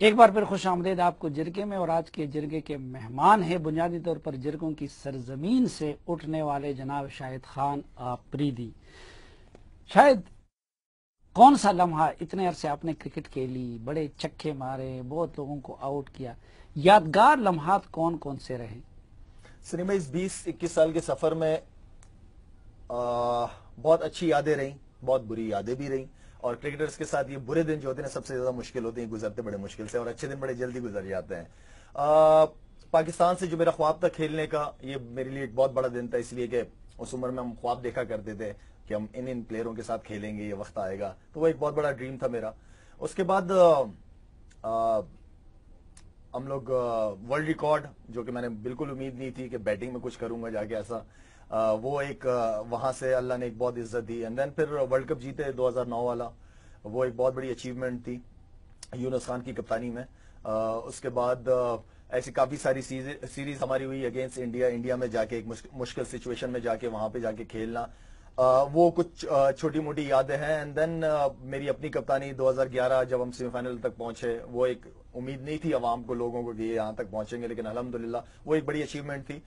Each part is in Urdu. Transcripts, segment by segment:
ایک بار پھر خوش آمدید آپ کو جرگے میں، اور آج کے جرگے کے مہمان ہیں بنیادی طور پر جرگوں کی سرزمین سے اٹھنے والے جناب شاہد خان آفریدی۔ شاید کون سا لمحہ، اتنے عرصے آپ نے کرکٹ کھیلی، بڑے چھکے مارے، بہت لوگوں کو آؤٹ کیا، یادگار لمحات کون کون سے رہے؟ سنیما اس 20-21 سال کے سفر میں بہت اچھی یادیں رہیں، بہت بری یادیں بھی رہیں، اور کرکٹرز کے ساتھ یہ برے دن جو ہوتے ہیں سب سے زیادہ مشکل ہوتے ہیں، گزرتے بڑے مشکل سے، اور اچھے دن بڑے جلدی گزر جاتے ہیں۔ پاکستان سے جو میرا خواب تھا کھیلنے کا، یہ میرے لیے ایک بہت بڑا دن تھا، اس لیے کہ اس عمر میں ہم خواب دیکھا کرتے تھے کہ ہم ان پلیئروں کے ساتھ کھیلیں گے، یہ وقت آئے گا، تو وہ ایک بہت بڑا ڈریم تھا میرا۔ اس کے بعد ہم لوگ ورلڈ ریکارڈ، جو کہ میں نے بالکل امید نہیں تھی کہ بیٹنگ میں کچھ کروں گا جا کے ایسا، وہ ایک وہاں سے اللہ نے ایک بہت عزت دی، اینڈ دین پھر ورلڈ کپ جیتے 2009 والا، وہ ایک بہت بڑی اچیومنٹ تھی یونس خان کی کپتانی میں۔ اس کے بعد ایسی کافی ساری سیریز ہماری ہوئی اگینسٹ انڈیا میں جا کے ایک مشکل سچویشن میں جا کے وہاں پہ جا کے کھیلنا، وہ کچھ چھوٹی موٹی یادیں ہیں۔ اینڈ دین میری اپنی کپتانی 2011 جب ہم سیمی فائنل تک پہنچے، وہ ایک امید نہیں تھی عوام کو، لوگوں کو کہ یہ یہاں تک پہنچیں گے، لیکن الحمدللہ وہ ایک بڑی اچیومنٹ تھی۔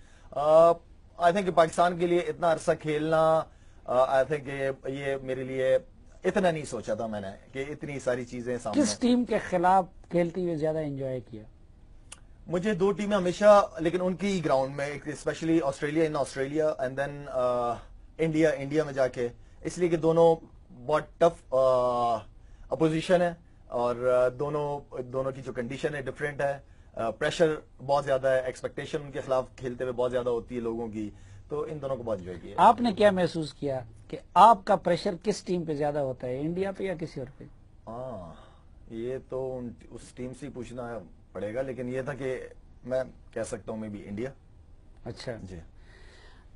آئی تھنک کہ پاکستان کے لیے اتنا عرصہ کھیلنا، آئی تھنک یہ میرے لیے اتنا نہیں سوچا تھا میں نے کہ اتنی ساری چیزیں سامنے۔ کس ٹیم کے خلاف کھیلتے ہوئے زیادہ انجوائے کیا؟ مجھے دو ٹیمیں ہمیشہ، لیکن ان کی گراؤنڈ میں، specially Australia and then India میں جا کے، اس لیے کہ دونوں بہت ٹف اپوزیشن ہے، اور دونوں کی جو کنڈیشن ہے ڈفرینٹ ہے، پریشر بہت زیادہ ہے، ایکسپیکٹیشن ان کے خلاف کھیلتے ہوئے بہت زیادہ ہوتی ہے لوگوں کی، تو ان دونوں کو بہت انجوائے کیا۔ آپ نے کیا محسوس کیا کہ آپ کا پریشر کس ٹیم پہ زیادہ ہوتا ہے، انڈیا پہ یا کسی اور پہ؟ یہ تو اس ٹیم سے پوچھنا پڑے گا، لیکن یہ تھا کہ میں کہہ سکتا ہوں میں بھی انڈیا۔ اچھا جی،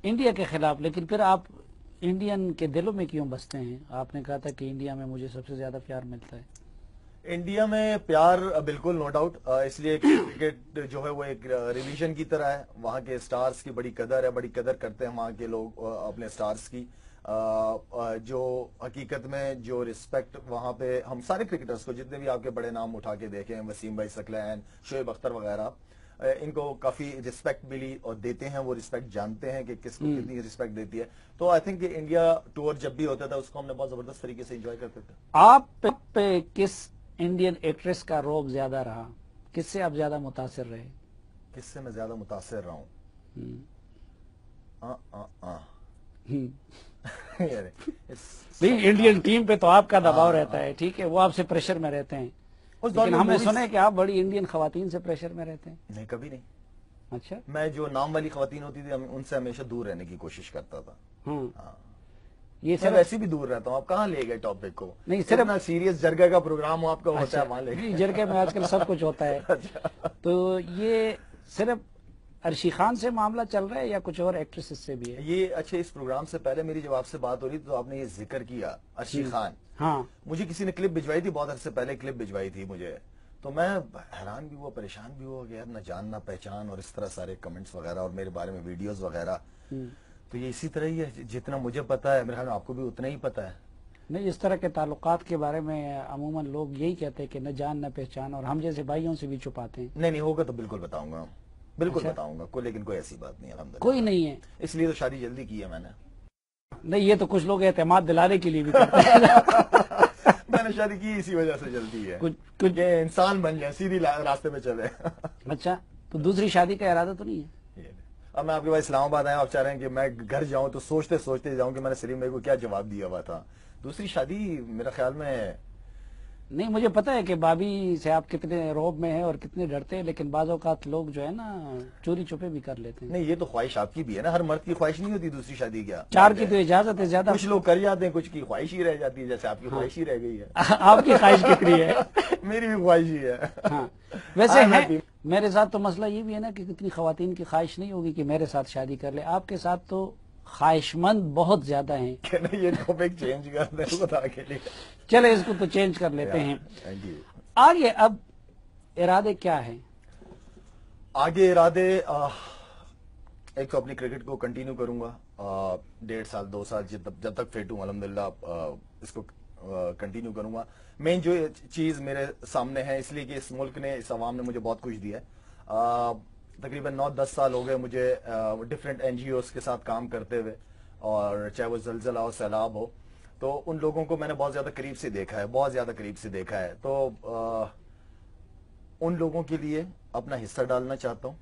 انڈیا کے خلاف، لیکن پھر آپ انڈین کے دلوں میں کیوں بستے ہیں؟ آپ نے کہا تھا کہ انڈیا میں مجھے سب سے زیادہ پیار ملتا ہے۔ انڈیا میں پیار بالکل نو ڈاؤٹ، اس لیے کرکٹ جو ہے وہ ایک ریلیجن کی طرح ہے، وہاں کے سٹارز کی بڑی قدر ہے، بڑی قدر کرتے ہیں وہاں کے لوگ اپنے سٹارز کی، جو حقیقت میں جو رسپیکٹ وہاں پہ ہم سارے کرکٹرز کو، جتنے بھی آپ کے بڑے نام اٹھا کے دیکھیں، وسیم بھائی ثقلین، شعیب اختر وغیرہ، ان کو کافی رسپیکٹ ملی اور دیتے ہیں، وہ رسپیکٹ جانتے ہیں کہ کس کو کتنی رسپیکٹ دیتی ہے، تو آئی تھنک کہ انڈیا ٹور جب بھی ہوتا تھا اس کو ہم نے بہت زبردست طریقے سے انجوائے کرتے تھے۔ آپ پہ کس انڈین ایکٹریس کا روب زیادہ رہا؟ کس سے آپ زیادہ متاثر رہے؟ کس سے میں زیادہ متاثر رہا ہوں؟ نہیں، انڈین ٹیم پہ تو آپ کا دباؤ رہتا ہے، ٹھیک ہے، وہ آپ سے پریشر میں رہتے ہیں، لیکن ہم نے سنا ہے کہ آپ بڑی انڈین خواتین سے پریشر میں رہتے ہیں۔ نہیں، کبھی نہیں۔ اچھا، میں جو نام والی خواتین ہوتی تھی ان سے ہمیشہ دور رہنے کی کوشش کرتا تھا۔ یہ میں ویسے بھی دور رہتا ہوں، آپ کہاں لے گئے ٹاپک کو؟ نہیں، صرف سیریس جرگہ کا پروگرام آپ کا ہوتا ہے، وہاں لے گئے۔ جرگے میں آج کل سب کچھ ہوتا ہے، تو یہ صرف عرشی خان سے معاملہ چل رہا ہے یا کچھ اور ایکٹریس سے بھی ہے؟ یہ اچھا، اس پروگرام سے پہلے میری جب آپ سے بات ہو رہی تو آپ نے یہ ذکر کیا عرشی خان، ہاں، مجھے کسی نے کلپ بھجوائی تھی، بہت عرصے پہلے کلپ بھجوائی تھی مجھے، تو میں حیران بھی ہوا، پریشان بھی ہوا، یار نہ جان نہ پہچان، اور اس طرح سارے کمنٹس وغیرہ، اور میرے بارے میں ویڈیوز وغیرہ، تو یہ اسی طرح ہی ہے، جتنا مجھے پتا ہے میرے خیال میں آپ کو بھی اتنا ہی پتا ہے۔ نہیں، اس طرح کے تعلقات کے بارے میں عموماً لوگ یہی کہتے ہیں کہ نہ جان نہ پہچان، اور ہم جیسے بھائیوں سے بھی چھپاتے ہیں۔ نہیں ہوگا تو بالکل بتاؤں گا، بالکل بتاؤں گا، لیکن کوئی ایسی بات نہیں، الحمدللہ کوئی نہیں ہے، اس لیے تو شادی جلدی کی ہے میں نے۔ نہیں، یہ تو کچھ لوگ اعتماد دلانے کے لیے بھی کرتے ہیں۔ میں نے شادی کی اسی وجہ سے جلدی ہے، کچھ انسان بن جائے، سیدھی راستے پہ چلے۔ اچھا، تو دوسری شادی کا ارادہ تو نہیں ہے؟ اب میں آپ کے پاس اسلام آباد آیا، آپ چاہ رہے ہیں کہ میں گھر جاؤں تو سوچتے سوچتے جاؤں کہ میں نے سلیم بھائی کو کیا جواب دیا ہوا تھا۔ دوسری شادی میرا خیال میں نہیں، مجھے پتا ہے کہ بابی سے آپ کتنے روب میں ہیں اور کتنے ڈرتے ہیں، لیکن بعض اوقات لوگ جو ہے نا چوری چھپے بھی کر لیتے ہیں۔ نہیں، یہ تو خواہش آپ کی بھی ہے نا، ہر مرد کی خواہش نہیں ہوتی دوسری شادی کیا، 4 کی تو اجازت ہے، زیادہ کچھ لوگ کر جاتے ہیں، کچھ کی خواہش ہی رہ جاتی ہے، جیسے آپ کی خواہش ہی رہ گئی ہے۔ آپ کی خواہش کتنی ہے؟ میری بھی خواہش ہی ہے۔ ہاں، ویسے میرے ساتھ تو مسئلہ یہ بھی ہے نا کہ کتنی خواتین کی خواہش نہیں ہوگی کہ میرے ساتھ شادی کر لے، آپ کے ساتھ تو خواہش مند بہت زیادہ ہیں۔ یہ ٹاپک چینج کر دیں خدا کے لیے، چلے اس کو تو چینج کر لیتے ہیں۔ آگے اب ارادے کیا ہیں؟ آگے ارادے ایک تو اپنی کرکٹ کو کنٹینیو کروں گا، 1.5 سال 2 سال جب تک فٹ ہوں، الحمدللہ اس کو کنٹینیو کروں گا. مین جو چیز میرے سامنے ہے اس لیے کہ اس ملک نے اس عوام نے مجھے بہت کچھ دیا ہے. تقریباً 9-10 سال ہو گئے مجھے ڈفرینٹ NGOs کے ساتھ کام کرتے ہوئے, اور چاہے وہ زلزلہ ہو, سیلاب ہو, تو ان لوگوں کو میں نے بہت زیادہ قریب سے دیکھا ہے, بہت زیادہ قریب سے دیکھا ہے. تو ان لوگوں کے لیے اپنا حصہ ڈالنا چاہتا ہوں,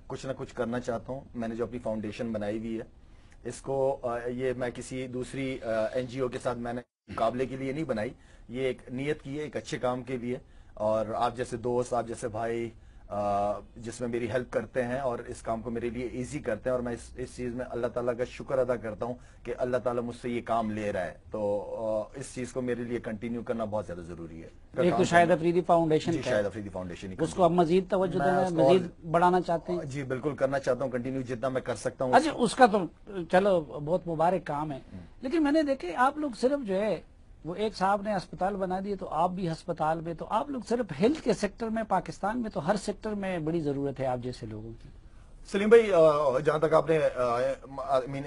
کچھ نہ کچھ کرنا چاہتا ہوں. میں نے جو اپنی فاؤنڈیشن بنائی ہوئی ہے اس کو یہ میں کسی دوسری NGO کے ساتھ میں نے مقابلے کے لیے نہیں بنائی, یہ ایک نیت کی ہے, ایک اچھے کام کے لیے. اور آپ جیسے دوست, آپ جیسے بھائی جس میں میری ہیلپ کرتے ہیں اور اس کام کو میرے لیے ایزی کرتے ہیں, اور میں اس چیز میں اللہ تعالیٰ کا شکر ادا کرتا ہوں کہ اللہ تعالیٰ مجھ سے یہ کام لے رہا ہے. تو اس چیز کو میرے لیے کنٹینیو کرنا بہت زیادہ ضروری ہے. ایک تو شاہد افریدی فاؤنڈیشن, جی شاہد افریدی فاؤنڈیشن, اس کو اب مزید توجہ دینا, مزید بڑھانا چاہتے ہیں؟ جی بالکل کرنا چاہتا ہوں, کنٹینیو جتنا میں کر سکتا ہوں. اچھا, اس کا تو چلو بہت مبارک کام ہے, لیکن میں نے دیکھے آپ لوگ صرف جو ہے وہ ایک صاحب نے ہسپتال بنا دیے تو آپ بھی ہسپتال میں, تو آپ لوگ صرف ہیلتھ کے سیکٹر میں, پاکستان میں تو ہر سیکٹر میں بڑی ضرورت ہے آپ جیسے لوگوں کی. سلیم بھائی, جہاں تک آپ نے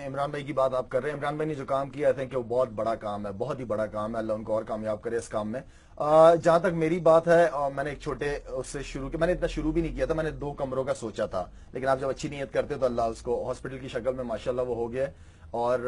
عمران بھائی کی بات آپ کر رہے ہیں, عمران بھائی نے جو کام کیا ہے کہ وہ بہت بڑا کام ہے, بہت ہی بڑا کام ہے. اللہ ان کو اور کامیاب کرے اس کام میں. جہاں تک میری بات ہے, میں نے ایک چھوٹے اس سے شروع کیا, میں نے اتنا شروع بھی نہیں کیا تھا, میں نے 2 کمروں کا سوچا تھا, لیکن آپ جب اچھی نیت کرتے تو اللہ اس کو ہاسپٹل کی شکل میں ماشاءاللہ وہ ہو گیا. اور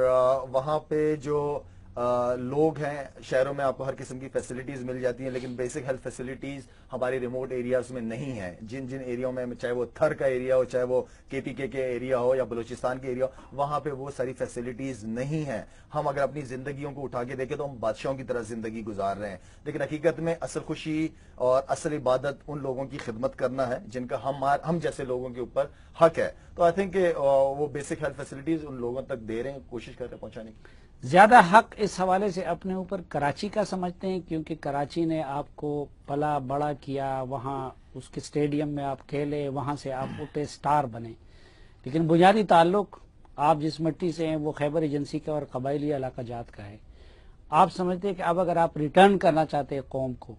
وہاں پہ جو لوگ ہیں, شہروں میں آپ کو ہر قسم کی فیسلٹیز مل جاتی ہیں, لیکن بیسک ہیلتھ فیسلٹیز ہماری ریموٹ ایریاز میں نہیں ہیں. جن ایریاوں میں, چاہے وہ تھر کا ایریا ہو, چاہے وہ KPK کے ایریا ہو یا بلوچستان کے ایریا ہو, وہاں پہ وہ ساری فیسلٹیز نہیں ہیں. ہم اگر اپنی زندگیوں کو اٹھا کے دیکھیں تو ہم بادشاہوں کی طرح زندگی گزار رہے ہیں, لیکن حقیقت میں اصل خوشی اور اصل عبادت ان لوگوں کی خدمت کرنا ہے جن کا ہم جیسے لوگوں کے اوپر حق ہے. تو آئی تھنک کہ وہ بیسک ہیلتھ فیسلٹیز ان لوگوں تک دے رہے ہیں, کوشش کر رہے ہیں پہنچانے کی. زیادہ حق اس حوالے سے اپنے اوپر کراچی کا سمجھتے ہیں, کیونکہ کراچی نے آپ کو پلا بڑا کیا, وہاں اس کے اسٹیڈیم میں آپ کھیلے, وہاں سے آپ اٹھے سٹار بنے, لیکن بنیادی تعلق آپ جس مٹی سے ہیں وہ خیبر ایجنسی کا اور قبائلی علاقہ جات کا ہے. آپ سمجھتے ہیں کہ اب اگر آپ ریٹرن کرنا چاہتے ہیں قوم کو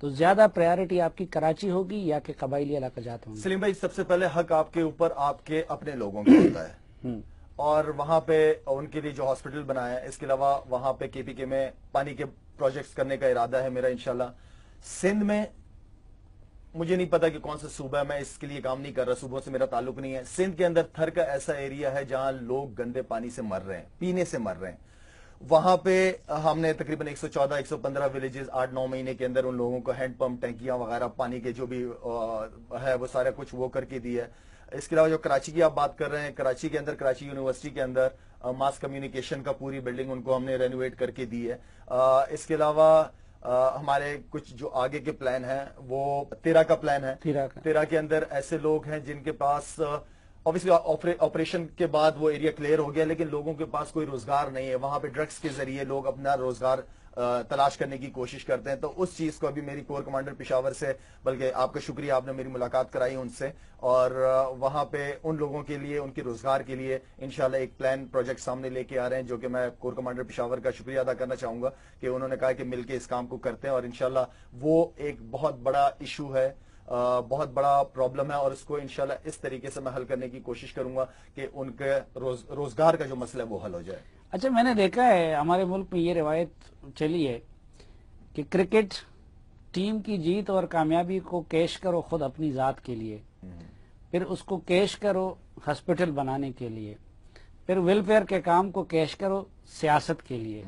تو زیادہ پریارٹی آپ کی کراچی ہوگی یا کہ قبائلی علاقہ جات ہوں گے؟ سلیم بھائی, سب سے پہلے حق آپ کے اوپر آپ کے اپنے لوگوں کا ہوتا ہے, اور وہاں پہ ان کے لیے جو ہاسپٹل بنایا ہے, اس کے علاوہ وہاں پہ KPK میں پانی کے پروجیکٹس کرنے کا ارادہ ہے میرا انشاءاللہ. سندھ میں مجھے نہیں پتا کہ کون سا صوبہ ہے, میں اس کے لیے کام نہیں کر رہا, صوبوں سے میرا تعلق نہیں ہے. سندھ کے اندر تھر کا ایسا ایریا ہے جہاں لوگ گندے پانی سے مر رہے ہیں, پینے سے مر رہے ہیں. وہاں پہ ہم نے تقریباً 114-115 ولیجز 8-9 مہینے کے اندر ان لوگوں کو ہینڈ پمپ, ٹینکیاں وغیرہ, پانی کے جو بھی ہے وہ سارا کچھ وہ کر کے دیا ہے. اس کے علاوہ جو کراچی کی آپ بات کر رہے ہیں, کراچی کے اندر, کراچی یونیورسٹی کے اندر ماس کمیونیکیشن کا پوری بلڈنگ ان کو ہم نے رینوویٹ کر کے دی ہے. اس کے علاوہ ہمارے کچھ جو آگے کے پلان ہیں وہ تیرا کا پلان ہے. تیرا کے اندر ایسے لوگ ہیں جن کے پاس obviously آپریشن کے بعد وہ ایریا کلیئر ہو گیا, لیکن لوگوں کے پاس کوئی روزگار نہیں ہے. وہاں پہ ڈرگز کے ذریعے لوگ اپنا روزگار تلاش کرنے کی کوشش کرتے ہیں. تو اس چیز کو ابھی میری کور کمانڈر پشاور سے, بلکہ آپ کا شکریہ, آپ نے میری ملاقات کرائی ان سے, اور وہاں پہ ان لوگوں کے لیے, ان کے روزگار کے لیے انشاءاللہ ایک پلان پروجیکٹ سامنے لے کے آ رہے ہیں, جو کہ میں کور کمانڈر پشاور کا شکریہ ادا کرنا چاہوں گا کہ انہوں نے کہا کہ مل کے اس کام کو کرتے ہیں. اور انشاءاللہ وہ ایک بہت بڑا ایشو ہے, بہت بڑا پرابلم ہے, اور اس کو انشاءاللہ اس طریقے سے میں حل کرنے کی کوشش کروں گا کہ ان کے روزگار کا جو مسئلہ ہے وہ حل ہو جائے. اچھا, میں نے دیکھا ہے ہمارے ملک میں یہ روایت چلی ہے کہ کرکٹ ٹیم کی جیت اور کامیابی کو کیش کرو خود اپنی ذات کے لیے, پھر اس کو کیش کرو ہاسپٹل بنانے کے لیے, پھر ویلفیئر کے کام کو کیش کرو سیاست کے لیے,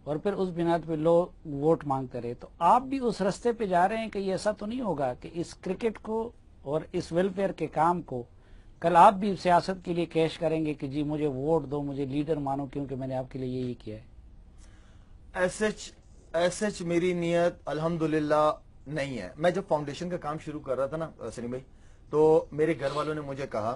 اور پھر اس بنیاد پہ لوگ ووٹ مانگتے رہے. تو آپ بھی اس رستے پہ جا رہے ہیں کہ یہ ایسا تو نہیں ہوگا کہ اس کرکٹ کو اور اس ویلفیئر کے کام کو کل آپ بھی سیاست کے لیے کیش کریں گے کہ جی مجھے ووٹ دو, مجھے لیڈر مانو کیونکہ میں نے آپ کے لیے یہی کیا ہے؟ ایسے میری نیت الحمدللہ نہیں ہے. میں جب فاؤنڈیشن کا کام شروع کر رہا تھا نا سلیم بھائی, تو میرے گھر والوں نے مجھے کہا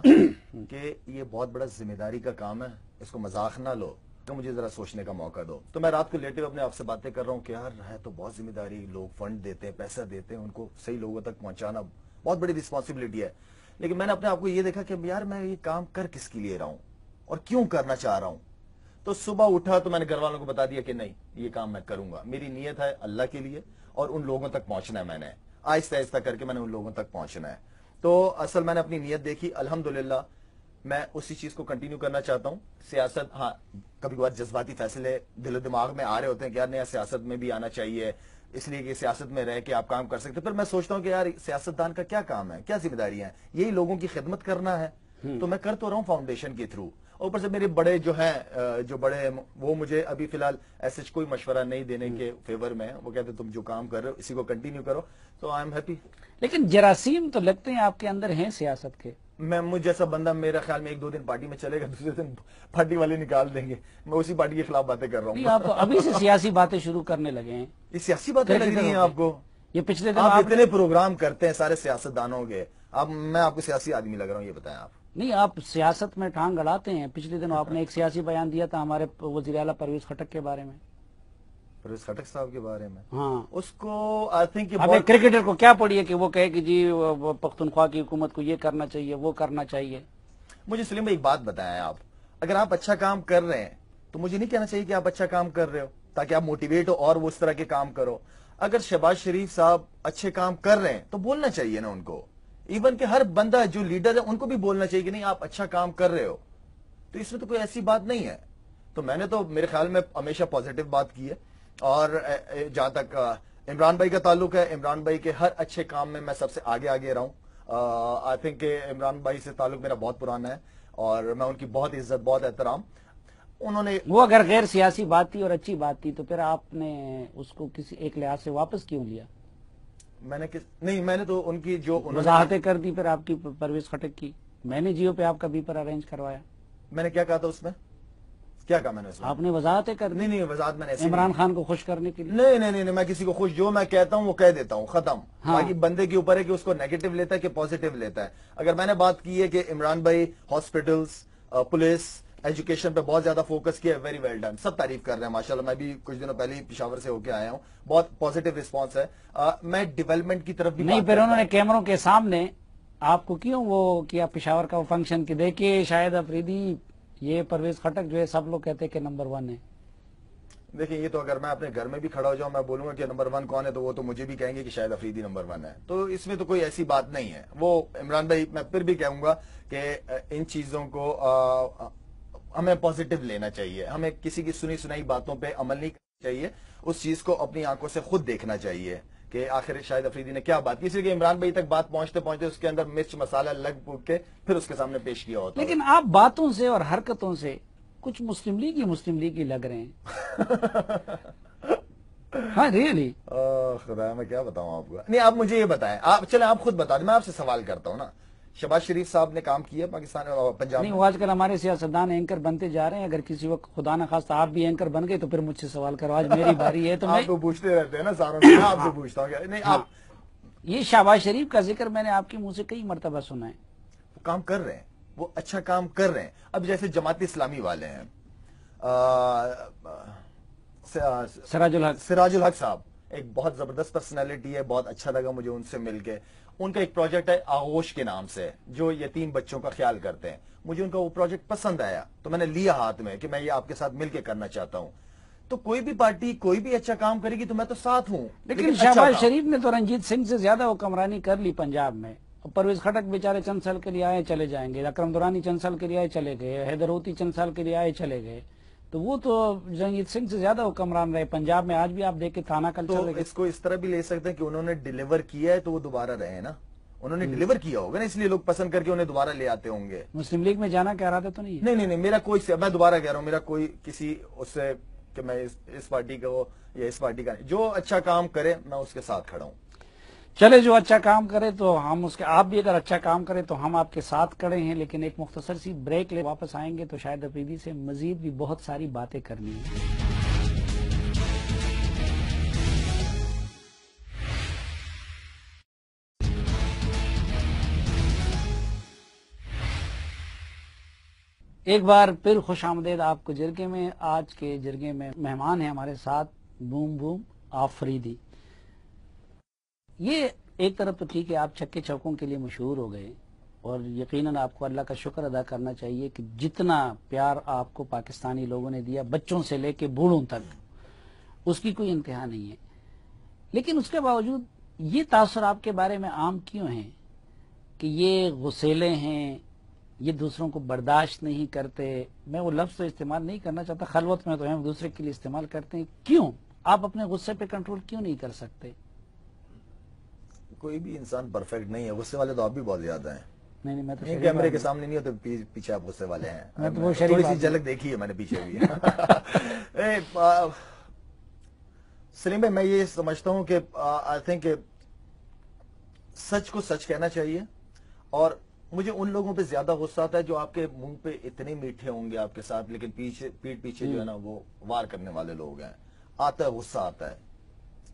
کہ یہ بہت بڑا ذمہ داری کا کام ہے, اس کو مذاق نہ لو, تو مجھے ذرا سوچنے کا موقع دو. تو میں رات کو لیٹے ہوئے اپنے آپ سے باتیں کر رہا ہوں کہ یار ہے تو بہت ذمہ داری, لوگ فنڈ دیتے ہیں, پیسہ دیتے ہیں, ان کو صحیح لوگوں تک پہنچانا بہت بڑی رسپانسبلٹی ہے. لیکن میں نے اپنے آپ کو یہ دیکھا کہ یار میں یہ کام کر کس کے لیے رہا ہوں اور کیوں کرنا چاہ رہا ہوں. تو صبح اٹھا تو میں نے گھر والوں کو بتا دیا کہ نہیں, یہ کام میں کروں گا, میری نیت ہے اللہ کے لیے اور ان لوگوں تک پہنچنا ہے. میں نے آہستہ آہستہ کر کے میں نے ان لوگوں تک پہنچنا ہے. تو اصل میں نے اپنی نیت دیکھی, الحمدللہ میں اسی چیز کو کنٹینیو کرنا چاہتا ہوں. سیاست ہاں کبھی کبھار جذباتی فیصلے دل و دماغ میں آ رہے ہوتے ہیں کہ یار نیا سیاست میں بھی آنا چاہیے اس لیے کہ سیاست میں رہ کے آپ کام کر سکتے. پھر میں سوچتا ہوں کہ یار سیاستدان کا کیا کام ہے, کیا ذمہ داریاں ہیں, یہی لوگوں کی خدمت کرنا ہے. تو میں کر تو رہا ہوں فاؤنڈیشن کے تھرو. اوپر سے میرے بڑے جو ہیں جو بڑے وہ مجھے ابھی فی الحال ایسے کوئی مشورہ نہیں دینے کے فیور میں ہیں. وہ کہتے ہیں تم جو کام کر رہے ہو اسی کو کنٹینیو کرو. تو آئی ایم ہیپی. لیکن جراثیم تو لگتے ہیں آپ کے اندر ہیں سیاست کے. میں مجھ جیسا بندہ میرا خیال میں 1-2 دن پارٹی میں چلے گا, دوسرے دن پارٹی والے نکال دیں گے. میں اسی پارٹی کے خلاف باتیں کر رہا نہیں ہوں. آپ تو ابھی سے سیاسی باتیں شروع کرنے لگے ہیں. یہ سیاسی باتیں لگ رہی ہیں آپ کو. یہ پچھلے دن آپ اتنے پروگرام کرتے ہیں سارے سیاستدانوں کے, اب میں آپ کو سیاسی آدمی لگ رہا ہوں, یہ بتائیں آپ. نہیں آپ سیاست میں ٹھانگ اڑاتے ہیں. پچھلے دن آپ نے ایک سیاسی بیان دیا تھا ہمارے وزیر اعلیٰ پرویز خٹک کے بارے میں. پرویز خٹک صاحب کے بارے میں ہاں اس کو آئی تھنک اب ایک کرکٹر کو کیا پڑی ہے کہ وہ کہے کہ جی پختونخوا کی حکومت کو یہ کرنا چاہیے وہ کرنا چاہیے. مجھے سلیم بھائی ایک بات بتائیں, آپ اگر آپ اچھا کام کر رہے ہیں تو مجھے نہیں کہنا چاہیے کہ آپ اچھا کام کر رہے ہو تاکہ آپ موٹیویٹ ہو اور وہ اس طرح کے کام کرو. اگر شہباز شریف صاحب اچھے کام کر رہے ہیں تو بولنا چاہیے نا ان کو. ایون کہ ہر بندہ جو لیڈر ہے ان کو بھی بولنا چاہیے کہ نہیں آپ اچھا کام کر رہے ہو. تو اس میں تو کوئی ایسی بات نہیں ہے. تو میں نے تو میرے خیال میں ہمیشہ پازیٹو بات کی ہے. اور جہاں تک عمران بھائی کا تعلق ہے, عمران بھائی کے ہر اچھے کام میں میں سب سے آگے رہا ہوں. آئی تھنک کہ عمران بھائی سے تعلق میرا بہت پرانا ہے اور میں ان کی بہت عزت بہت احترام. انہوں نے وہ اگر غیر سیاسی بات تھی اور اچھی بات تھی تو پھر آپ نے اس کو کسی ایک لحاظ سے واپس کیوں لیا؟ میں نے تو ان کی جو وضاحتیں کر دی پھر آپ کی پرویز خٹک کی. میں نے جیو پہ آپ کا بیپر ارینج کروایا. میں نے کیا کہا تھا اس میں, کیا کہا میں نے اس میں؟ آپ نے وضاحتیں کر دی. نہیں وضاحت میں نے عمران خان کو خوش کرنے کے لیے. نہیں میں کسی کو خوش, جو میں کہتا ہوں وہ کہہ دیتا ہوں, ختم. باقی بندے کے اوپر ہے کہ اس کو نیگیٹو لیتا ہے کہ پازیٹو لیتا ہے. اگر میں نے بات کی ہے کہ عمران بھائی ہاسپٹلز, پولیس, ایجوکیشن پہ بہت زیادہ فوکس کیا ہے, ویری ویل ڈن. سب تعریف کر رہے ہیں ماشاءاللہ. میں بھی کچھ دنوں پہلے پشاور سے ہو کے آیا ہوں, بہت پازیٹو رسپانس ہے. میں ڈیولپمنٹ کی طرف بھی نہیں, پھر انہوں نے کیمروں کے سامنے آپ کو کیوں وہ کیا پشاور کا وہ فنکشن کہ دیکھیے شاہد افریدی یہ پرویز خٹک جو ہے سب لوگ کہتے ہیں کہ نمبر 1 ہے. دیکھیں یہ تو اگر میں اپنے گھر میں بھی کھڑا ہو جاؤں میں بولوں گا کہ نمبر 1 کون ہے تو وہ تو مجھے بھی کہیں گے کہ شاہد افریدی نمبر 1 ہے. تو اس میں تو کوئی ایسی بات نہیں ہے. وہ عمران بھائی میں پھر بھی کہوں گا کہ ان چیزوں کو ہمیں پازیٹو لینا چاہیے. ہمیں کسی کی سنی سنائی باتوں پہ عمل نہیں کرنا چاہیے. اس چیز کو اپنی آنکھوں سے خود دیکھنا چاہیے کہ آخر شاہد افریدی نے کیا بات کی. اس لیے کہ عمران بھائی تک بات پہنچتے پہنچتے اس کے اندر مرچ مسالہ لگ پوٹ کے پھر اس کے سامنے پیش کیا ہوتا ہے. لیکن آپ باتوں سے اور حرکتوں سے کچھ مسلم لیگ ہی لگ رہے ہیں. ہاں ریئلی. خدا میں کیا بتاؤں آپ کو. نہیں آپ مجھے یہ بتائیں, آپ چلیں آپ خود بتا دیں. میں آپ سے سوال کرتا ہوں نا, شہباز شریف صاحب نے کام کیا پاکستان پنجاب نہیں, وہ آج کل ہمارے سیاستدان اینکر بنتے جا رہے ہیں. اگر کسی وقت خدا نہ خواستہ آپ بھی اینکر بن گئے تو پھر مجھ سے سوال کرو. آج میری باری ہے تو آپ تو پوچھتے رہتے ہیں نا ساروں سے, میں آپ سے پوچھتا ہوں. نہیں آپ یہ شہباز شریف کا ذکر میں نے آپ کے منہ سے کئی مرتبہ سنا ہے. وہ کام کر رہے ہیں, وہ اچھا کام کر رہے ہیں. اب جیسے جماعت اسلامی والے ہیں, سراج الحق صاحب ایک بہت زبردست پرسنالٹی ہے. بہت اچھا لگا مجھے ان سے مل کے. ان کا ایک پروجیکٹ ہے آغوش کے نام سے جو یتیم بچوں کا خیال کرتے ہیں. مجھے ان کا وہ پروجیکٹ پسند آیا تو میں نے لیا ہاتھ میں کہ میں یہ آپ کے ساتھ مل کے کرنا چاہتا ہوں. تو کوئی بھی پارٹی کوئی بھی اچھا کام کرے گی تو میں تو ساتھ ہوں. لیکن شہباز شریف نے تو رنجیت سنگھ سے زیادہ حکمرانی کر لی پنجاب میں. پرویز خٹک بیچارے چند سال کے لیے آئے چلے جائیں گے, اکرم دورانی چند سال کے لیے آئے چلے گئے, حیدر ہوتی چند سال کے لیے آئے چلے گئے. تو وہ تو رنجیت سنگھ سے زیادہ حکمران رہے پنجاب میں. آج بھی آپ دیکھ کے تھانہ کلچر. تو اس کو اس طرح بھی لے سکتے ہیں کہ انہوں نے ڈیلیور کیا ہے تو وہ دوبارہ رہے نا. انہوں نے ڈیلیور کیا ہوگا نا, اس لیے لوگ پسند کر کے انہیں دوبارہ لے آتے ہوں گے. مسلم لیگ میں جانا کیا ارادہ تو نہیں ہے؟ نہیں میرا کوئی, میں دوبارہ کہہ رہا ہوں, میرا کوئی کسی اس سے کہ میں اس پارٹی کا ہو یا اس پارٹی کا, جو اچھا کام کرے میں اس کے ساتھ کھڑا ہوں. چلے جو اچھا کام کرے تو ہم اس کے, آپ بھی اگر اچھا کام کرے تو ہم آپ کے ساتھ کھڑے ہیں. لیکن ایک مختصر سی بریک لے واپس آئیں گے تو شاہد افریدی سے مزید بھی بہت ساری باتیں کرنی ہیں. ایک بار پھر خوش آمدید آپ کو جرگے میں. آج کے جرگے میں مہمان ہیں ہمارے ساتھ بوم بوم آفریدی. یہ ایک طرف تو ٹھیک ہے آپ چھکے چوکوں کے لیے مشہور ہو گئے اور یقیناً آپ کو اللہ کا شکر ادا کرنا چاہیے کہ جتنا پیار آپ کو پاکستانی لوگوں نے دیا بچوں سے لے کے بوڑھوں تک اس کی کوئی انتہا نہیں ہے. لیکن اس کے باوجود یہ تاثر آپ کے بارے میں عام کیوں ہیں کہ یہ غسیلے ہیں یہ دوسروں کو برداشت نہیں کرتے. میں وہ لفظ تو استعمال نہیں کرنا چاہتا, خلوت میں تو ہم دوسرے کے لیے استعمال کرتے ہیں. کیوں آپ اپنے غصے پہ کنٹرول کیوں نہیں کر سکتے؟ کوئی بھی انسان پرفیکٹ نہیں ہے, غصے والے تو آپ بھی بہت زیادہ ہیں. نہیں میں تو کیمرے کے سامنے نہیں ہوتے, پیچھے آپ غصے والے ہیں. میں تو وہ شریف تھوڑی سی جھلک دیکھی ہے میں نے پیچھے بھی. سلیم بھائی, میں یہ سمجھتا ہوں کہ آئی تھنک سچ کو سچ کہنا چاہیے, اور مجھے ان لوگوں پہ زیادہ غصہ آتا ہے جو آپ کے منہ پہ اتنے میٹھے ہوں گے آپ کے ساتھ, لیکن پیٹ پیچھے جو ہے نا وہ وار کرنے والے لوگ ہیں. آتا ہے غصہ, آتا ہے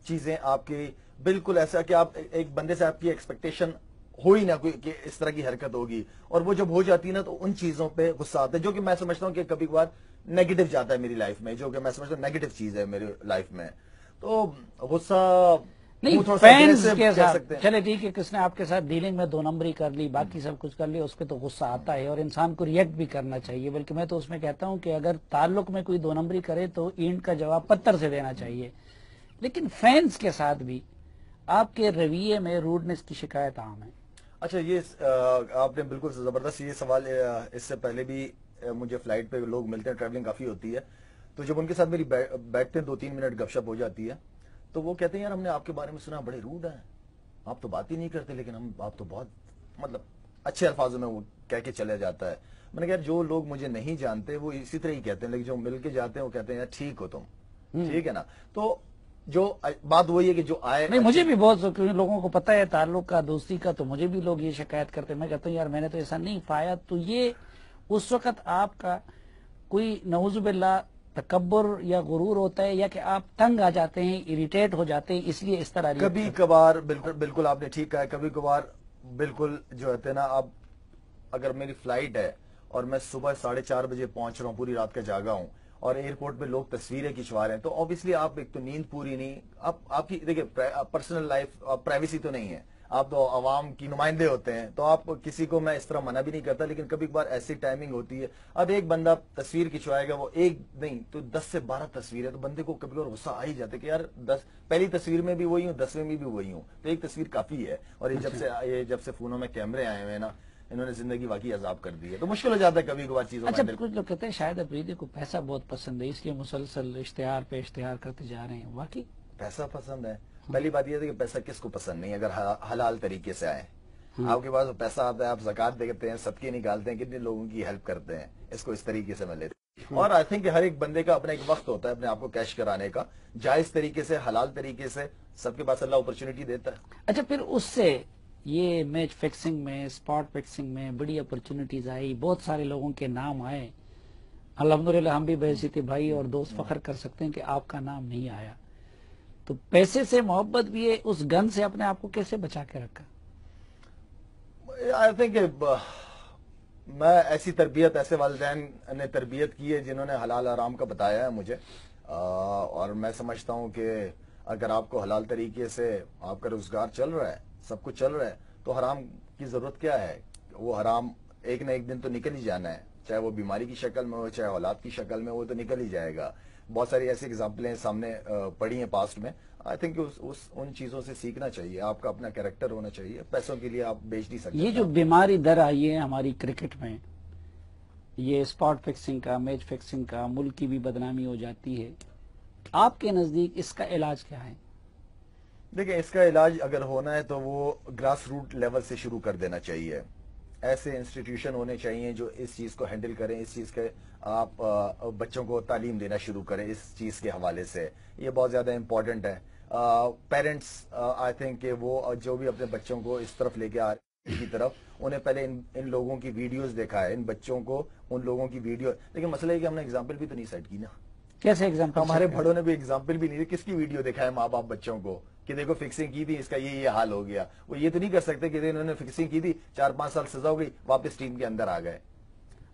چیزیں آپ کی بالکل ایسا کہ آپ ایک بندے سے آپ کی ایکسپیکٹیشن ہو ہی نہ کوئی کہ اس طرح کی حرکت ہوگی, اور وہ جب ہو جاتی ہے نا تو ان چیزوں پہ غصہ آتا ہے, جو کہ میں سمجھتا ہوں کہ کبھی کبھار نیگیٹو جاتا ہے میری لائف میں, جو کہ میں سمجھتا ہوں نیگیٹو چیز ہے میری لائف میں. تو غصہ نہیں, فینس کے ساتھ چلے ٹھیک ہے, کس نے آپ کے ساتھ ڈیلنگ میں 2 نمبری کر لی, باقی سب کچھ کر لی, اس پہ تو غصہ آتا ہے اور انسان کو ریئیکٹ بھی کرنا چاہیے. بلکہ میں تو اس میں کہتا ہوں کہ اگر تعلق میں کوئی 2 نمبری کرے تو اینٹ کا جواب پتھر سے دینا چاہیے. لیکن فینس کے ساتھ بھی آپ کے رویے میں روڈنس کی شکایت عام ہے. اچھا, یہ آپ نے بالکل زبردست یہ سوال, اس سے پہلے بھی مجھے فلائٹ پہ لوگ ملتے ہیں, ٹریولنگ کافی ہوتی ہے, تو جب ان کے ساتھ میری بیٹھتے ہیں 2-3 منٹ گپ شپ ہو جاتی ہے, تو وہ کہتے ہیں یار ہم نے آپ کے بارے میں سنا بڑے روڈ ہیں, آپ تو بات ہی نہیں کرتے, لیکن آپ تو بہت مطلب اچھے الفاظوں میں وہ کہہ کے چلے جاتا ہے. میں نے کہا جو لوگ مجھے نہیں جانتے وہ اسی طرح ہی کہتے ہیں, لیکن جو مل کے جاتے ہیں وہ کہتے ہیں یار ٹھیک ہو تم, ٹھیک ہے نا. تو جو بات وہی ہے کہ جو آئے نہیں, مجھے بھی بہت لوگوں کو پتا ہے تعلق کا, دوستی کا, تو مجھے بھی لوگ یہ شکایت کرتے ہیں. میں کہتا ہوں یار میں نے تو ایسا نہیں پایا. تو یہ اس وقت آپ کا کوئی نعوذ باللہ تکبر یا غرور ہوتا ہے, یا کہ آپ تنگ آ جاتے ہیں, اریٹیٹ ہو جاتے ہیں, اس لیے اس طرح کبھی کبھار بالکل آپ نے ٹھیک کہا ہے, کبھی کبھار بالکل جو ہوتے ہیں نا, اب اگر میری فلائٹ ہے اور میں صبح 4:30 بجے پہنچ رہا ہوں, پوری رات کا جاگا ہوں, اور ایئرپورٹ پہ لوگ تصویریں کھنچوا رہے ہیں, تو obviously آپ ایک تو نیند پوری نہیں, آپ کی دیکھیں پرسنل لائف پرائیویسی تو نہیں ہے, آپ تو عوام کی نمائندے ہوتے ہیں, تو آپ کسی کو میں اس طرح منع بھی نہیں کرتا, لیکن کبھی کبھار ایسی ٹائمنگ ہوتی ہے. اب ایک بندہ تصویر کھنچوائے گا, وہ ایک نہیں تو 10 سے 12 تصویریں, تو بندے کو کبھی کبھار غصہ آ ہی جاتا ہے کہ یار پہلی تصویر میں بھی وہی ہوں, 10ویں میں بھی وہی ہوں, تو ایک تصویر کافی ہے. اور یہ جب سے فونوں میں کیمرے آئے ہوئے ہیں نا, انہوں نے زندگی واقعی عذاب کر دی ہے, تو مشکل ہو جاتا ہے کبھی کبھار چیزوں. اچھا, کچھ لوگ کہتے ہیں شاید افریدی کو پیسہ بہت پسند ہے, اس لیے مسلسل اشتہار پہ اشتہار کرتے جا رہے ہیں. واقعی پیسہ پسند ہے؟ پہلی بات یہ ہے کہ پیسہ کس کو پسند نہیں, اگر حلال طریقے سے آئے. آپ کے پاس پیسہ آتا ہے, آپ زکات دیتے ہیں, صدقے نکالتے ہیں, کتنے لوگوں کی ہیلپ کرتے ہیں, اس کو اس طریقے سے میں لیتے ہیں. اور آئی تھنک ہر ایک بندے کا اپنا ایک وقت ہوتا ہے اپنے آپ کو کیش کرانے کا, جائز طریقے سے, حلال طریقے سے, سب کے پاس اللہ اپرچونٹی دیتا ہے. اچھا, پھر اس سے یہ میچ فکسنگ میں, اسپاٹ فکسنگ میں بڑی اپرچونٹیز آئی, بہت سارے لوگوں کے نام آئے. الحمدللہ ہم بھی بحیثیت بھائی اور دوست فخر کر سکتے ہیں کہ آپ کا نام نہیں آیا. تو پیسے سے محبت بھی ہے, اس گن سے اپنے آپ کو کیسے بچا کے رکھا؟ آئی تھنک میں ایسی تربیت, ایسے والدین نے تربیت کی ہے جنہوں نے حلال حرام کا بتایا ہے مجھے, اور میں سمجھتا ہوں کہ اگر آپ کو حلال طریقے سے آپ کا روزگار چل رہا ہے, سب کچھ چل رہا ہے, تو حرام کی ضرورت کیا ہے؟ وہ حرام ایک نہ ایک دن تو نکل ہی جانا ہے, چاہے وہ بیماری کی شکل میں ہو, چاہے اولاد کی شکل میں, وہ تو نکل ہی جائے گا. بہت ساری ایسی ایگزامپلیں سامنے پڑی ہیں پاسٹ میں. آئی تھنک ان چیزوں سے سیکھنا چاہیے, آپ کا اپنا کیریکٹر ہونا چاہیے, پیسوں کے لیے آپ بیچ نہیں سکتے. یہ جو بیماری در آئی ہے ہماری کرکٹ میں, یہ اسپاٹ فکسنگ کا, میچ فکسنگ کا, ملک کی بھی بدنامی ہو جاتی ہے, آپ کے نزدیک اس کا علاج کیا ہے؟ دیکھیں, اس کا علاج اگر ہونا ہے تو وہ گراس روٹ لیول سے شروع کر دینا چاہیے. ایسے انسٹیٹیوشن ہونے چاہیے جو اس چیز کو ہینڈل کریں, اس چیز کے آپ بچوں کو تعلیم دینا شروع کریں اس چیز کے حوالے سے. یہ بہت زیادہ امپورٹنٹ ہے. پیرنٹس آئی تھنک کہ وہ جو بھی اپنے بچوں کو اس طرف لے کے آ رہے کی طرف, انہیں پہلے ان لوگوں کی ویڈیوز دیکھا ہے, ان بچوں کو ان لوگوں کی ویڈیو. لیکن مسئلہ ہے کہ ہم نے ایگزامپل بھی تو نہیں سیٹ کی نا. کیسے ایگزامپل؟ ہمارے بڑوں نے بھی ایگزامپل بھی نہیں دی. کس کی ویڈیو دیکھا ہے ماں باپ بچوں کو کہ دیکھو فکسنگ کی تھی, اس کا یہ حال ہو گیا. وہ یہ تو نہیں کر سکتے کہ انہوں نے فکسنگ کی تھی, 4-5 سال سزا ہو گئی, واپس ٹیم کے اندر آ گئے.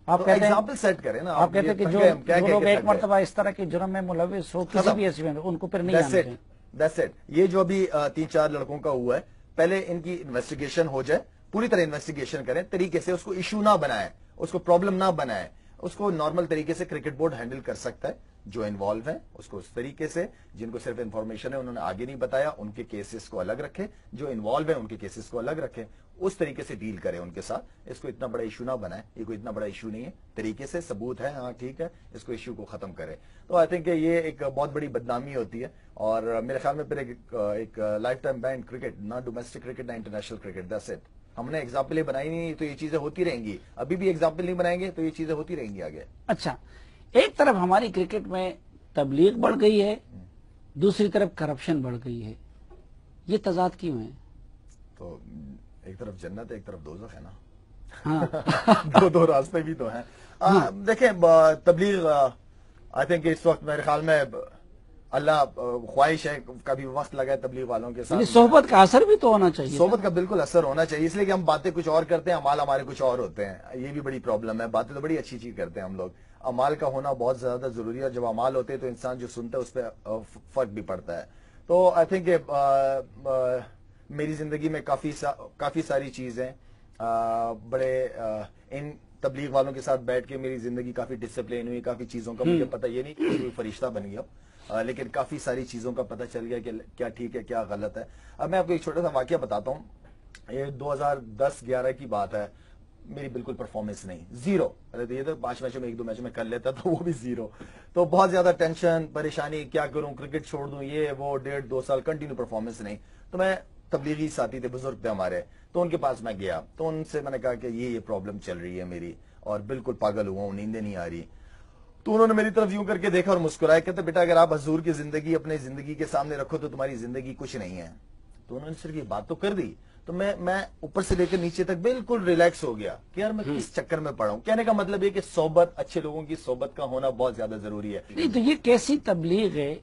آپ کہتے ہیں ایگزامپل سیٹ کریں نا. آپ کہتے ہیں کہ جو لوگ ایک مرتبہ اس طرح کے جرم میں ملوث ہو, کسی بھی ایسی میں, ان کو پھر نہیں آنا چاہیے. That's it. یہ جو بھی 3-4 لڑکوں کا ہوا ہے, پہلے ان کی انویسٹیگیشن ہو جائے, پوری طرح انویسٹیگیشن کریں طریقے سے, اس کو ایشو نہ بنائیں, اس کو پرابلم نہ بنائیں, اس کو نارمل طریقے سے کرکٹ بورڈ ہینڈل کر سکتا ہے. جو انوالو ہیں اس کو اس طریقے سے، جن کو صرف انفارمیشن ہے انہوں نے آگے نہیں بتایا ان کے کیسز کو الگ رکھے، جو انوالو ہیں ان کے کیسز کو الگ رکھے، اس طریقے سے ڈیل کرے ان کے ساتھ. اس کو اتنا بڑا ایشو نہ بنائے، یہ کوئی اتنا بڑا ایشو نہیں ہے، طریقے سے ثبوت ہے، ہاں ٹھیک ہے، اس کو ایشو کو ختم کرے. تو آئی تھنک کہ یہ ایک بہت بڑی بدنامی ہوتی ہے. اور میرے خیال میں پھر ایک لائف ٹائم بین کرکٹ، نہ ڈومیسٹک کرکٹ نہ انٹرنیشنل کرکٹ، دیٹس اٹ. ہم نے ایگزامپلیں بنائی نہیں تو یہ چیزیں ہوتی رہیں گی، ابھی بھی ایگزامپل نہیں بنائیں گے تو یہ چیزیں ہوتی رہیں گی آگے. اچھا، ایک طرف ہماری کرکٹ میں تبلیغ بڑھ گئی ہے، دوسری طرف کرپشن بڑھ گئی ہے، یہ تضاد کیوں ہے؟ تو ایک طرف جنت ہے ایک طرف دوزخ ہے نا. ہاں دو راستے بھی تو ہیں. دیکھیں تبلیغ آئی تھنک اس وقت میرے خیال میں اللہ خواہش ہے کبھی وقت لگائے تبلیغ والوں کے یعنی ساتھ. صحبت کا اثر بھی تو ہونا چاہیے. صحبت کا بالکل اثر ہونا چاہیے، اس لیے کہ ہم باتیں کچھ اور کرتے ہیں، امال ہمارے کچھ اور ہوتے ہیں. یہ بھی بڑی پرابلم ہے. باتیں تو بڑی اچھی چیز کرتے ہیں ہم لوگ، امال کا ہونا بہت زیادہ ضروری ہے. اور جب امال ہوتے ہیں تو انسان جو سنتا ہے اس پہ فرق بھی پڑتا ہے. تو آئی تھنک کہ میری زندگی میں کافی ساری چیزیں بڑے ان تبلیغ والوں کے ساتھ بیٹھ کے میری زندگی کافی ڈسپلین ہوئی. کافی چیزوں کا مجھے پتہ، یہ نہیں کہ کوئی فرشتہ بن گیا، لیکن کافی ساری چیزوں کا پتہ چل گیا کہ کیا ٹھیک ہے کیا غلط ہے. اب میں آپ کو ایک چھوٹا سا واقعہ بتاتا ہوں. یہ 2010-11 کی بات ہے. میری بالکل پرفارمنس نہیں، زیرو. یہ تو 5 میچوں میں 1-2 میچوں میں کر لیتا تھا، وہ بھی زیرو. تو بہت زیادہ ٹینشن پریشانی، کیا کروں، کرکٹ چھوڑ دوں، یہ وہ 1.5-2 سال کنٹینیو پرفارمنس نہیں. تو میں تبلیغی ساتھی تھے، بزرگ تھے ہمارے، تو ان کے پاس میں گیا. تو ان سے میں نے کہا کہ یہ پرابلم چل رہی ہے میری اور بالکل پاگل ہوا ہوں، نیندیں نہیں آ رہی. تو انہوں نے میری طرف یوں کر کے دیکھا اور مسکرائے، کہتے بیٹا اگر آپ حضور کی زندگی اپنے زندگی کے سامنے رکھو تو تمہاری زندگی کچھ نہیں ہے. تو انہوں نے صرف یہ بات تو کر دی. تو میں اوپر سے لے کر نیچے تک بالکل ریلیکس ہو گیا کہ یار میں کس چکر میں پڑا ہوں. کہنے کا مطلب یہ کہ صحبت، اچھے لوگوں کی صحبت کا ہونا بہت زیادہ ضروری ہے. نہیں تو یہ کیسی تبلیغ ہے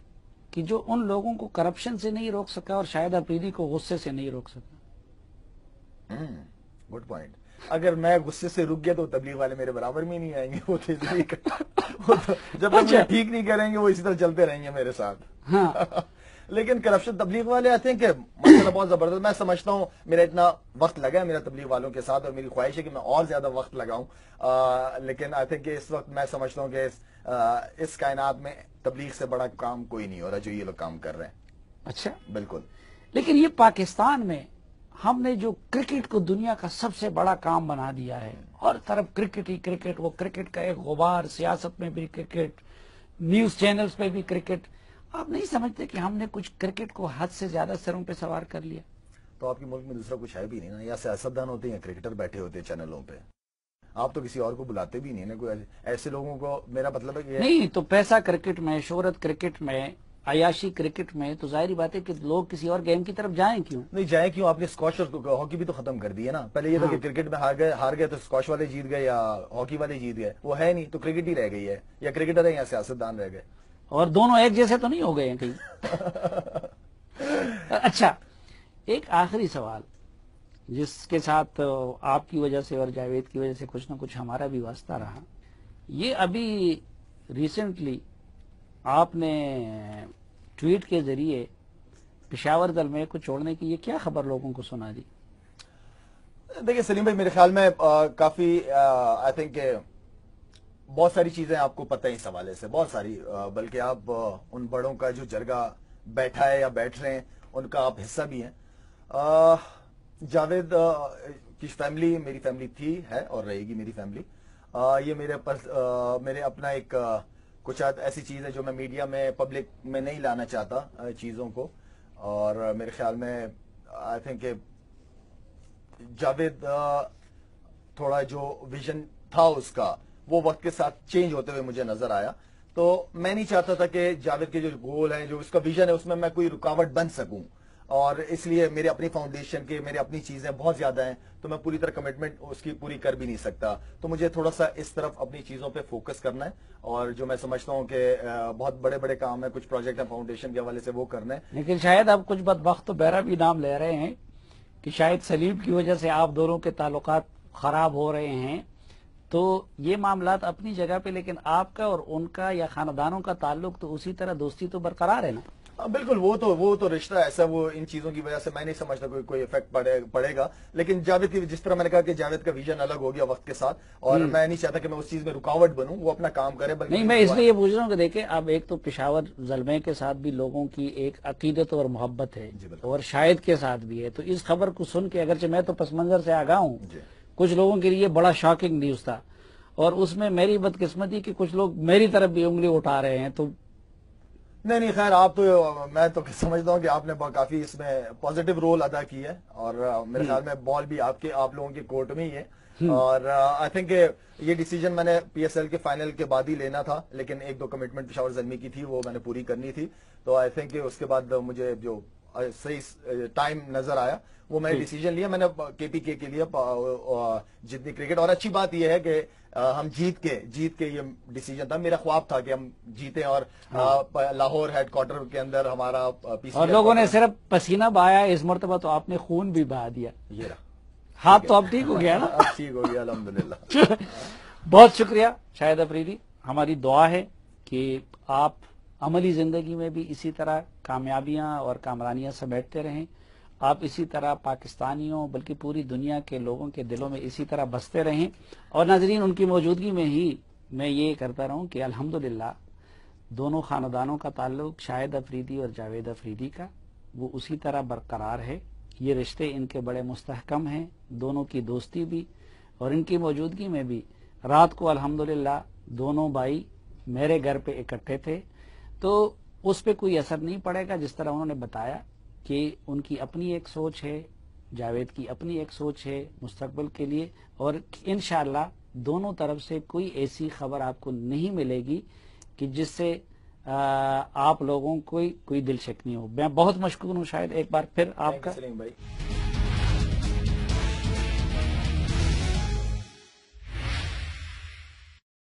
کہ جو ان لوگوں کو کرپشن سے نہیں روک سکا اور شاہد آفریدی کو غصے سے نہیں روک سکا؟ Good point. اگر میں غصے سے رک گیا تو تبلیغ والے میرے برابر میں نہیں آئیں گے. وہ تو جب تک مجھے ٹھیک نہیں کریں گے وہ اسی طرح چلتے رہیں گے میرے ساتھ. ہاں لیکن کرپشن تبلیغ والے آتے ہیں کہ مسئلہ بہت زبردست. میں سمجھتا ہوں میرا اتنا وقت لگا ہے میرا تبلیغ والوں کے ساتھ، اور میری خواہش ہے کہ میں اور زیادہ وقت لگاؤں. لیکن آئی تھنک کہ اس وقت میں سمجھتا ہوں کہ اس کائنات میں تبلیغ سے بڑا کام کوئی نہیں ہو رہا جو یہ لوگ کام کر رہے ہیں. اچھا، بالکل. لیکن یہ پاکستان میں ہم نے جو کرکٹ کو دنیا کا سب سے بڑا کام بنا دیا ہے، اور طرف کرکٹ ہی کرکٹ، وہ کرکٹ کا ایک غبار، سیاست میں بھی کرکٹ، نیوز چینلز پہ بھی کرکٹ. آپ نہیں سمجھتے کہ ہم نے کچھ کرکٹ کو حد سے زیادہ سروں پہ سوار کر لیا؟ تو آپ کے ملک میں دوسرا کچھ ہے بھی نہیں نا. یا سیاستدان ہوتے ہیں یا کرکٹر بیٹھے ہوتے ہیں چینلوں پہ. آپ تو کسی اور کو بلاتے بھی نہیں نا. کوئی ایسے لوگوں کو، میرا مطلب ہے کہ نہیں تو پیسہ کرکٹ میں، شہرت کرکٹ میں، عیاشی کرکٹ میں، تو ظاہری بات ہے کہ لوگ کسی اور گیم کی طرف جائیں کیوں؟ نہیں جائے کیوں. آپ نے اسکواش اور ہاکی بھی تو ختم کر دی ہے نا. پہلے یہ تھا کہ کرکٹ میں ہار گئے تو اسکواش والے جیت گئے یا ہاکی والے جیت گئے. وہ ہے نہیں تو کرکٹ ہی رہ گئی ہے. یا کرکٹر ہے یا سیاستدان رہ گئے. اور دونوں ایک جیسے تو نہیں ہو گئے ہیں کہیں؟ اچھا، ایک آخری سوال جس کے ساتھ آپ کی وجہ سے اور جاوید کی وجہ سے کچھ نہ کچھ ہمارا بھی واسطہ رہا. یہ ابھی ریسنٹلی آپ نے ٹویٹ کے ذریعے پشاور دل کو چھوڑنے کی یہ کیا خبر لوگوں کو سنا دی؟ دیکھیں سلیم بھائی، میرے خیال میں کافی آئی تھنک کہ بہت ساری چیزیں آپ کو پتہ ہیں اس حوالے سے، بہت ساری. بلکہ آپ ان بڑوں کا جو جرگہ بیٹھا ہے یا بیٹھ رہے ہیں ان کا آپ حصہ بھی ہیں. جاوید کی فیملی میری فیملی تھی، ہے اور رہے گی میری فیملی. یہ میرے اپنا ایک کچھ ایسی چیز ہے جو میں میڈیا میں پبلک میں نہیں لانا چاہتا چیزوں کو. اور میرے خیال میں آئی تھنک کہ جاوید تھوڑا جو ویژن تھا اس کا وہ وقت کے ساتھ چینج ہوتے ہوئے مجھے نظر آیا. تو میں نہیں چاہتا تھا کہ جاوید کے جو گول ہیں، جو اس کا ویژن ہے، اس میں کوئی رکاوٹ بن سکوں. اور اس لیے میرے اپنی فاؤنڈیشن کے، میرے اپنی چیزیں بہت زیادہ ہیں تو میں پوری طرح کمٹمنٹ اس کی پوری کر بھی نہیں سکتا. تو مجھے تھوڑا سا اس طرف اپنی چیزوں پہ فوکس کرنا ہے. اور جو میں سمجھتا ہوں کہ بہت بڑے بڑے کام ہیں، کچھ پروجیکٹ ہیں فاؤنڈیشن کے حوالے سے، وہ کرنا ہے. لیکن شاید آپ کچھ بدبخت تو بہرا بھی نام لے رہے ہیں کہ شاید سلیم کی وجہ سے آپ دونوں کے تعلقات خراب ہو رہے ہیں. تو یہ معاملات اپنی جگہ پہ، لیکن آپ کا اور ان کا یا خاندانوں کا تعلق تو اسی طرح دوستی تو برقرار ہے نا؟ بالکل وہ تو رشتہ ایسا، وہ ان چیزوں کی وجہ سے میں نہیں سمجھتا کوئی افیکٹ پڑے گا. لیکن جاوید کی جس طرح میں نے کہا کہ جاوید کا ویژن الگ ہو گیا وقت کے ساتھ، اور میں نہیں چاہتا کہ میں اس چیز میں رکاوٹ بنوں، وہ اپنا کام کرے. بلکہ نہیں، میں اس لیے یہ پوچھ رہا ہوں کہ دیکھیں اب ایک تو پشاور زلمے کے ساتھ بھی لوگوں کی ایک عقیدت اور محبت ہے، اور شاہد کے ساتھ بھی ہے. تو اس خبر کو سن کے اگرچہ میں تو پس منظر سے آگاہ ہوں، کچھ لوگوں کے لیے بڑا شاکنگ نیوز تھا، اور اس میں میری بدقسمتی کہ کچھ لوگ میری طرف بھی انگلی اٹھا رہے ہیں. تو نہیں خیر، آپ تو میں تو سمجھتا ہوں کہ آپ نے کافی اس میں پازیٹیو رول ادا کی ہے، اور میرے خیال میں بال بھی آپ لوگوں کے کورٹ میں ہی ہے. اور آئی تھنک یہ ڈیسیجن میں نے پی ایس ایل کے فائنل کے بعد ہی لینا تھا، لیکن ایک دو کمٹمنٹ پشاور زلمی کی تھی، وہ میں نے پوری کرنی تھی. تو آئی تھنک اس کے بعد مجھے جو صحیح ٹائم نظر آیا وہ میں ڈیسیجن لیا. میں نے کے پی کے لیے جتنی کرکٹ، اور اچھی بات یہ ہے کہ ہم جیت کے یہ ڈیسیجن تھا. میرا خواب تھا کہ ہم جیتے، اور لاہور ہیڈ کوارٹر کے اندر ہمارا پی سی، اور لوگوں نے صرف پسینہ بہایا، اس مرتبہ تو آپ نے خون بھی بہا دیا. یہ رہا ہاتھ تو اب ٹھیک ہو گیا نا؟ اب ٹھیک ہو گیا الحمدللہ. بہت شکریہ شاہد افریدی. ہماری دعا ہے کہ آپ عملی زندگی میں بھی اسی طرح کامیابیاں اور کامرانیاں سمیٹتے رہیں. آپ اسی طرح پاکستانیوں بلکہ پوری دنیا کے لوگوں کے دلوں میں اسی طرح بستے رہیں. اور ناظرین، ان کی موجودگی میں ہی میں یہ کرتا رہوں کہ الحمدللہ دونوں خاندانوں کا تعلق شاہد افریدی اور جاوید افریدی کا وہ اسی طرح برقرار ہے. یہ رشتے ان کے بڑے مستحکم ہیں، دونوں کی دوستی بھی، اور ان کی موجودگی میں بھی. رات کو الحمدللہ دونوں بھائی میرے گھر پہ اکٹھے تھے، تو اس پہ کوئی اثر نہیں پڑے گا. جس طرح انہوں نے بتایا کہ ان کی اپنی ایک سوچ ہے، جاوید کی اپنی ایک سوچ ہے مستقبل کے لیے، اور انشاءاللہ دونوں طرف سے کوئی ایسی خبر آپ کو نہیں ملے گی کہ جس سے آپ لوگوں کو کوئی دل شکنی ہو. میں بہت مشکور ہوں شاید ایک بار پھر آپ کا. سلیم بھائی.